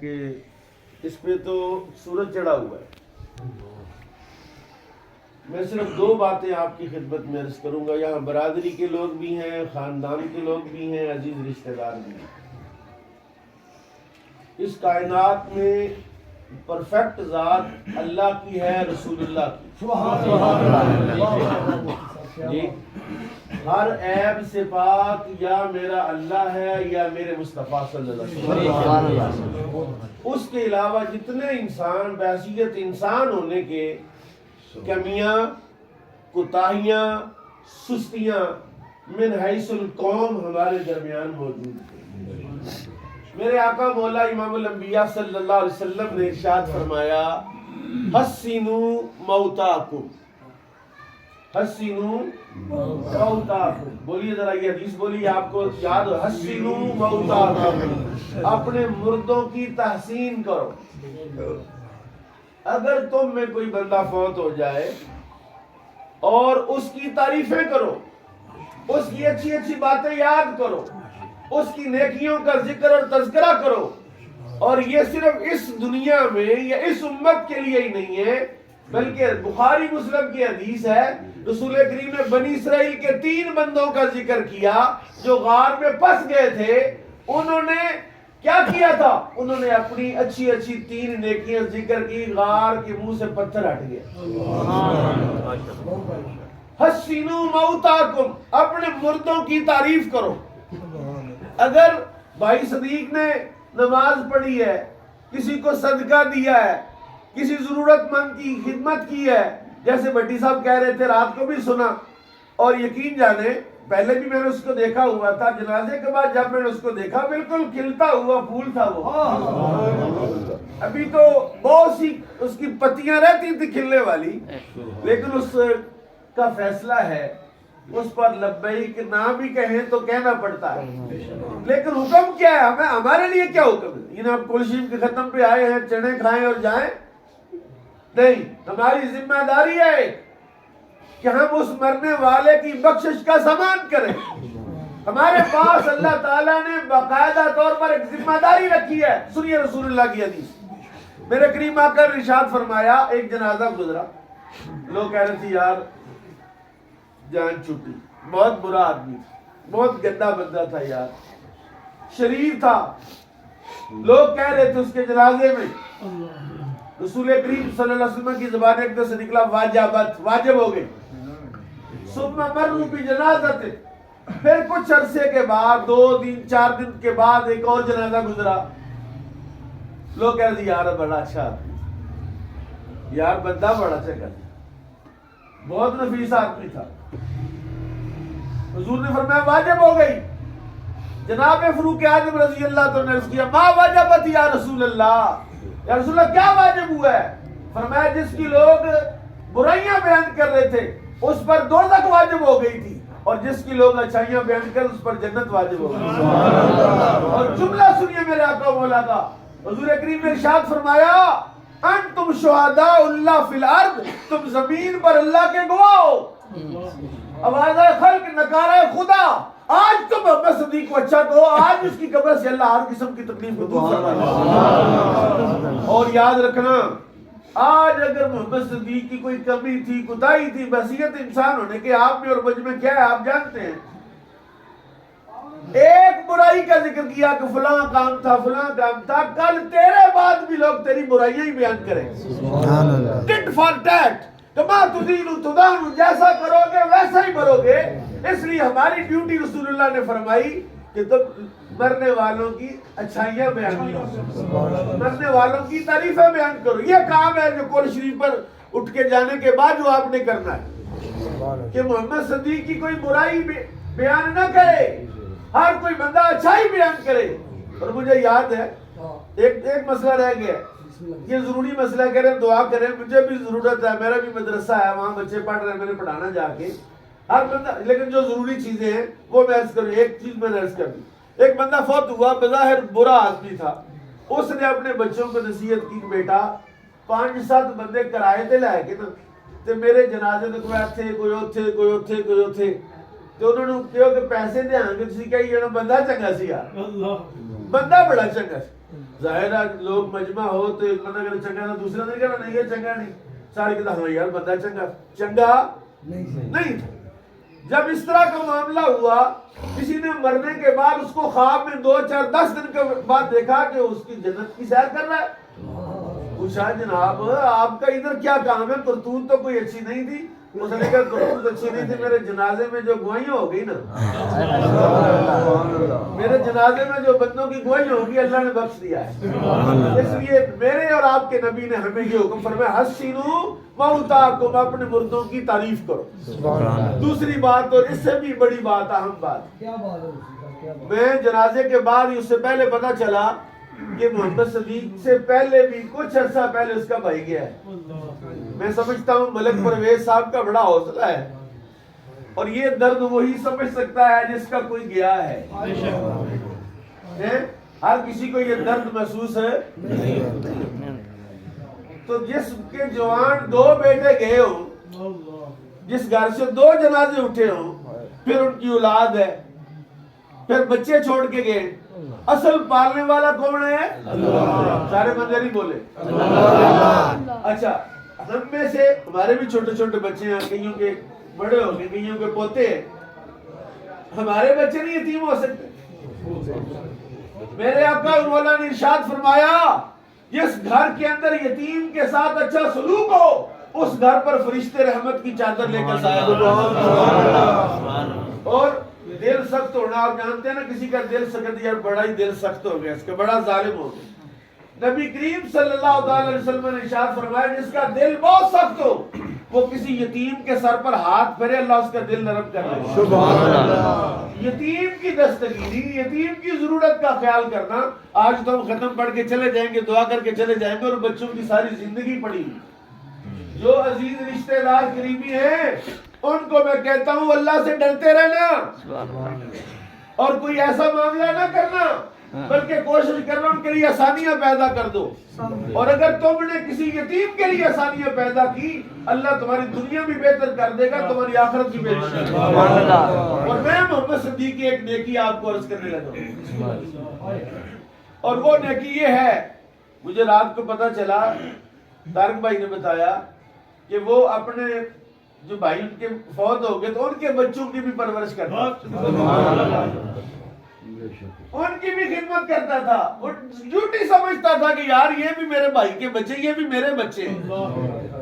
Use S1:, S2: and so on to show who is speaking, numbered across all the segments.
S1: کہ اس پہ تو سورج چڑھا ہوا ہے۔ میں صرف دو باتیں آپ کی خدمت میں عرض کروں گا۔ یہاں برادری کے لوگ بھی ہیں، خاندان کے لوگ بھی ہیں، عزیز رشتہ دار بھی ہیں۔ اس کائنات میں پرفیکٹ ذات اللہ کی ہے، رسول اللہ کی۔ جی، ہر عیب سے پاک یا میرا اللہ ہے یا میرے مصطفیٰ صلی اللہ علیہ وسلم۔ اس کے علاوہ جتنے انسان بحیثیت انسان ہونے کے کمیاں، کوتاہیاں، سستیاں من حیث القوم ہمارے درمیان موجود ہیں۔ میرے آقا مولا امام الانبیاء صلی اللہ علیہ وسلم نے ارشاد فرمایا، حسنوا موتاکم، حسنوا موتاکم۔ بولیے ذرا یہ حدیث بولیے، آپ کو یاد ہو، حسنوا موتاکم، اپنے مردوں کی تحسین کرو۔ اگر تم میں کوئی بندہ فوت ہو جائے اور اس کی تعریفیں کرو، اس کی اچھی اچھی باتیں یاد کرو، اس کی نیکیوں کا ذکر اور تذکرہ کرو، اور یہ صرف اس دنیا میں یا اس امت کے لیے ہی نہیں ہے، بلکہ بخاری مسلم کی حدیث ہے، رسول کریم نے بنی اسرائیل کے 3 بندوں کا ذکر کیا جو غار میں پھنس گئے تھے۔ انہوں نے کیا کیا تھا؟ انہوں نے اپنی اچھی اچھی 3 نیکیاں ذکر کی، غار کے منہ سے پتھر ہٹ گیا۔ حسنوا موتاکم، اپنے مردوں کی تعریف کرو۔ اگر بھائی صدیق نے نماز پڑھی ہے، کسی کو صدقہ دیا ہے، کسی ضرورت مند کی خدمت کی ہے، جیسے بھٹی صاحب کہہ رہے تھے، رات کو بھی سنا، اور یقین جانے پہلے بھی میں نے اس کو دیکھا ہوا تھا، جنازے کے بعد جب میں نے اس کو دیکھا بالکل کھلتا ہوا پھول تھا وہ۔ ابھی تو بہت سی اس کی پتیاں رہتی تھی کھلنے والی، لیکن اس کا فیصلہ ہے، اس پر لبیک نہ بھی کہیں تو کہنا پڑتا ہے، لیکن حکم کیا ہے ہمیں؟ ہمارے لیے کیا حکم ہے؟ یہ آپ کلشیم کے ختم پہ آئے ہیں چنے کھائیں اور جائیں؟ نہیں، ہماری ذمہ داری ہے کہ ہم اس مرنے والے کی بخشش کا سامان کریں۔ ہمارے پاس اللہ تعالیٰ نے باقاعدہ طور پر ایک ذمہ داری رکھی ہے۔ سنیے رسول اللہ کی حدیث، میرے کریم آقا نے ارشاد فرمایا، ایک جنازہ گزرا، لوگ کہہ رہے تھے یار جان چھٹی، بہت برا آدمی تھا، بہت گندا بندہ تھا یار، شریر تھا۔ لوگ کہہ رہے تھے اس کے جنازے میں، رسول کریم صلی اللہ علیہ وسلم کی زبان ایک دم سے نکلا، واجبت، واجب ہو گئی۔ ثم مروا بجنازۃ، پھر کچھ عرصے کے بعد 2 دن 4 دن کے بعد ایک اور جنازہ گزرا، لوگ کہہ رہے تھے یار بڑا اچھا آدمی، یار بندہ بڑا چنگا تھا، بہت نفیس آدمی تھا۔ حضور نے فرمایا واجب ہو گئی۔ جناب فاروق اعظم رضی اللہ عنہ نے عرض کیا، ما واجبت یا رسول اللہ، یا رسول اللہ کیا واجب ہوا ہے؟ فرمایا جس کی لوگ برائیاں بیان کر رہے تھے اس پر دوزخ واجب ہو گئی تھی، اور جس کی لوگ اچھائیاں بیان کر اس پر جنت واجب ہو گئی۔ اور جملہ سنیے میرے آقا مولا کا، حضور کریم نے ارشاد فرمایا، انتم شہداء اللہ فی الارض، تم زمین پر اللہ کے گواہ ہو۔ آواز خلق نکارہ خدا، آج تم محمد صدیق کو اچھا کہو، آج اس کی قبر سے اللہ ہر قسم کی تکلیف کو دور فرمائے۔ اور یاد رکھنا، آج اگر محمد صدیق کی کوئی کمی تھی، کوتاہی تھی، بحیثیت انسان ہونے کے آپ میں اور مجھ میں کیا ہے آپ جانتے ہیں؟ ایک برائی کا ذکر کیا کہ فلاں کام تھا، فلاں کام تھا، کل تیرے بعد بھی لوگ تیری برائیاں ہی بیان کریں۔ ٹٹ فار ٹیٹ، کما تدین تدان، جیسا کرو گے ویسا ہی بھرو گے۔ اس لیے ہماری ڈیوٹی رسول اللہ نے فرمائی کہ تم مرنے والوں کی اچھائیاں بیان کرو، مرنے والوں کی تعریفیں بیان کرو۔ یہ کام ہے جو قرآن شریف پر اٹھ کے جانے کے بعد جو آپ نے کرنا ہے، کہ محمد صدیق کی کوئی برائی بیان نہ کرے، ہر کوئی بندہ اچھائی بیان کرے۔ اور مجھے یاد ہے ایک مسئلہ رہ گیا، یہ ضروری مسئلہ کریں، دعا کریں، مجھے بھی ضرورت ہے، میرا بھی مدرسہ ہے، وہاں بچے پڑھ رہے ہیں، میں نے پڑھانا جا کے ہر بندہ، لیکن جو ضروری چیزیں ہیں وہ میں عرض کروں۔ ایک چیز میں نے عرض کر دی، ایک بندہ فوت ہوا، بظاہر برا آدمی تھا، اس نے اپنے بچوں کو نصیحت کی کہ بیٹا 5-7 بندے کرائے تے لائے کے نا تے میرے جنازے تے کوئی اتھے کوئی اوتھے کوئی اوتھے کوئی اوتھے، تے انہوں نے کہو کہ پیسے دے آنگے، تسی کہی جانا بندہ چنگا سی یار، بندہ بڑا چنگا سی۔ ظاہر ہے لوگ مجمع ہو تو ایک بندہ کہنا چنگا تھا، دوسرا نہیں کہنا نہیں یہ چنگا نہیں، سارے کہتا ہاں یار بندہ چنگا نہیں تھا۔ جب اس طرح کا معاملہ ہوا، کسی نے مرنے کے بعد اس کو خواب میں 2 4 10 دن کے بعد دیکھا کہ اس کی جنت کی سیر کر رہا ہے، پوچھا جناب آپ کا ادھر کیا کام ہے؟ کرتوت تو کوئی اچھی نہیں تھی۔ اس نے کہا کرتوت اچھی نہیں تھی، میرے جنازے میں جو گواہیاں ہو گئی نا، میرے جنازے میں جو بندوں کی گواہی ہوگی اللہ نے بخش دیا ہے۔ اس لیے میرے اور آپ کے نبی نے ہمیں یہ حکم فرمایا حسینو موتاکم، اپنے مردوں کی تعریف کرو۔ دوسری بات اور اس سے بھی بڑی بات، اہم بات، میں جنازے کے بعد اس سے پہلے پتا چلا کہ محمد صدیق سے پہلے بھی کچھ عرصہ پہلے اس کا بھائی گیا ہے۔ میں سمجھتا ہوں ملک پرویز صاحب کا بڑا حوصلہ ہے، اور یہ درد وہی سمجھ سکتا ہے جس کا کوئی گیا ہے۔ ہر کسی کو یہ درد محسوس ہے۔ تو جس کے جوان 2 بیٹے گئے ہوں، جس گھر سے 2 جنازے اٹھے ہوں، پھر ان کی اولاد ہے، پھر بچے چھوڑ کے گئے، اصل پالنے والا کون ہے؟ سارے بندے نہیں بولے۔ اچھا ہم میں سے ہمارے بھی چھوٹے چھوٹے بچے ہیں، کئیوں کے بڑے ہو گئے، کئیوں کے پوتے ہیں، ہمارے بچے نہیں یتیم ہو سکتے؟ میرے آقا مولا نے ارشاد فرمایا جس گھر کے اندر یتیم کے ساتھ اچھا سلوک ہو اس گھر پر فرشتے رحمت کی چادر لے کر سایہ دیتے۔ اور دل سخت ہونا، آپ جانتے ہیں نا کسی کا دل سخت، یار بڑا ہی دل سخت ہو گیا، اس کا بڑا ظالم ہو گیا۔ نبی کریم صلی اللہ علیہ وسلم نے ارشاد فرمایا جس کا دل بہت سخت ہو وہ کسی یتیم کے سر پر ہاتھ پھیرے، اللہ اس کا دل نرم کر دے۔ سبحان اللہ۔ یتیم کی دستگیری، یتیم کی ضرورت کا خیال کرنا، آج تو ہم ختم پڑھ کے چلے جائیں گے، دعا کر کے چلے جائیں گے، اور بچوں کی ساری زندگی پڑی۔ جو عزیز رشتہ دار قریبی ہیں ان کو میں کہتا ہوں اللہ سے ڈرتے رہنا، اور کوئی ایسا معاملہ نہ کرنا بلکہ کوشش کرنا ان کے لیے آسانیاں پیدا کر دو۔ اور اگر تم نے کسی یتیم کے لیے آسانیاں پیدا کی اللہ تمہاری دنیا بھی بہتر کر دے گا، تمہاری آخرت بھی بہتر کر دے گا۔ اور میں محمد صدیق کی ایک نیکی آپ کو عرض کرنے لگا ہوں، اور وہ نیکی یہ ہے، مجھے رات کو پتا چلا طارق بھائی نے بتایا کہ وہ اپنے جو بھائی ان کے فوت ہو گئے تو ان کے بچوں کی بھی پرورش کرتا تھا، ان کی بھی خدمت کرتا تھا، اور ڈیوٹی سمجھتا تھا کہ یار یہ بھی میرے بھائی کے بچے، یہ بھی میرے بچے ہیں۔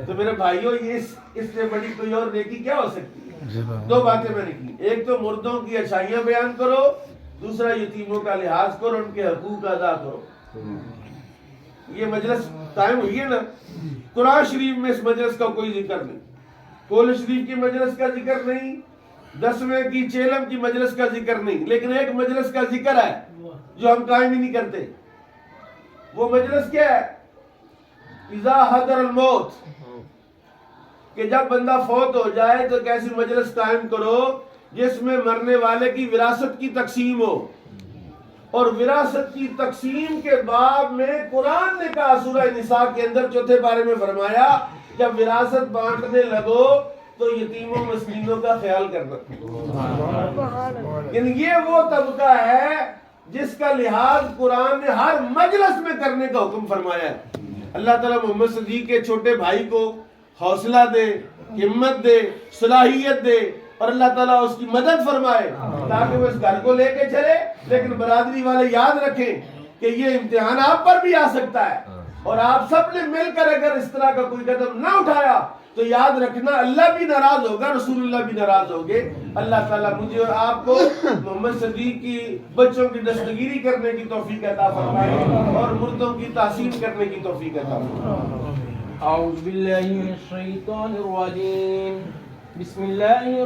S1: تو میرے بھائیوں اس سے بڑی کوئی اور نیکی کیا ہو سکتی ہے؟ 2 باتیں میں نے کی، ایک تو مردوں کی اچھائیاں بیان کرو، دوسرا یتیموں کا لحاظ کرو، ان کے حقوق ادا کرو۔ یہ مجلس قائم ہوئی ہے نا، قرآن شریف میں اس مجلس کا کوئی ذکر نہیں، کول شریف کی مجلس کا ذکر نہیں، 10ویں کی چیلم کی مجلس کا ذکر نہیں، لیکن ایک مجلس کا ذکر ہے جو ہم قائم ہی نہیں کرتے۔ وہ مجلس کیا ہے؟ اذا حضر الموت، کہ جب بندہ فوت ہو جائے تو کیسی مجلس قائم کرو جس میں مرنے والے کی وراثت کی تقسیم ہو، اور وراثت کی تقسیم کے باب میں قرآن نے کہا سورہ نساء کے اندر 4 پارے میں فرمایا جب وراثت بانٹنے لگو تو یتیموں مسکینوں کا خیال کرنا۔ یعنی یہ وہ طبقہ ہے جس کا لحاظ قرآن نے ہر مجلس میں کرنے کا حکم فرمایا ہے۔ اللہ تعالیٰ محمد صدیق کے چھوٹے بھائی کو حوصلہ دے، ہمت دے، صلاحیت دے، اور اللہ تعالیٰ اس کی مدد فرمائے تاکہ وہ اس گھر کو لے کے چلے۔ لیکن برادری والے یاد رکھیں کہ یہ امتحان آپ پر بھی آ سکتا ہے، اور آپ سب نے مل کر اگر اس طرح کا کوئی قدم نہ اٹھایا تو یاد رکھنا اللہ بھی ناراض ہوگا، رسول اللہ بھی ناراض ہوگے۔ اللہ تعالیٰ مجھے اور آپ کو محمد صدیق کی بچوں کی دستگیری کرنے کی توفیق عطا فرمائے، اور مردوں کی تحسین کرنے کی توفیق عطا فرمائے۔
S2: اعوذ باللہ من الشیطان الرجیم، بسم اللہ